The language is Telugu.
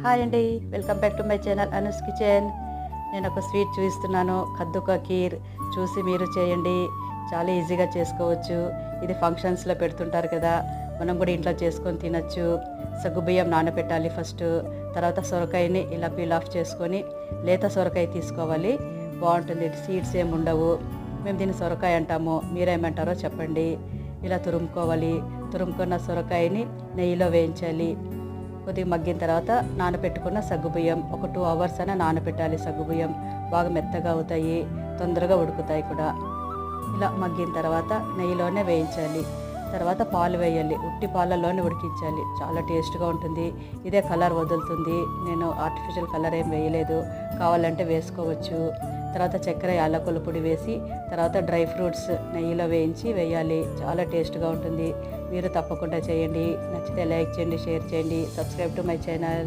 హాయ్ అండి, welcome back to my channel Anu's kitchen. నేను ఒక స్వీట్ చూపిస్తున్నాను, కద్దుకా కీర్. చూసి మీరు చేయండి, చాలా ఈజీగా చేసుకోవచ్చు. ఇది ఫంక్షన్స్లో పెడుతుంటారు కదా, మనం కూడా ఇంట్లో చేసుకొని తినచ్చు. సగ్గుబియ్యం నానబెట్టాలి ఫస్ట్. తర్వాత సొరకాయని ఇలా పీల్ ఆఫ్ చేసుకొని లేత సొరకాయ తీసుకోవాలి, బాగుంటుంది. సీడ్స్ ఏమి ఉండవు. మేము దీన్ని సొరకాయ అంటాము, మీరేమంటారో చెప్పండి. ఇలా తురుముకోవాలి. తురుముకున్న సొరకాయని నెయ్యిలో వేయించాలి. కొద్దిగా మగ్గిన తర్వాత నానబెట్టుకున్న సగ్గుబియ్యం ఒక 2 hours అయినా నానబెట్టాలి. సగ్గుబియ్యం బాగా మెత్తగా అవుతాయి, తొందరగా ఉడుకుతాయి కూడా. ఇలా మగ్గిన తర్వాత నెయ్యిలోనే వేయించాలి. తర్వాత పాలు వేయాలి, ఉట్టి పాలల్లోనే ఉడికించాలి. చాలా టేస్ట్గా ఉంటుంది. ఇదే కలర్ వదులుతుంది. నేను ఆర్టిఫిషియల్ కలర్ ఏం వేయలేదు, కావాలంటే వేసుకోవచ్చు. తర్వాత చక్కెర యాలకుల పొడి వేసి తర్వాత డ్రై ఫ్రూట్స్ నెయ్యిలో వేయించి వేయాలి. చాలా టేస్ట్గా ఉంటుంది. మీరు తప్పకుండా చేయండి. నచ్చితే లైక్ చేయండి, షేర్ చేయండి, సబ్స్క్రైబ్ టు మై ఛానల్.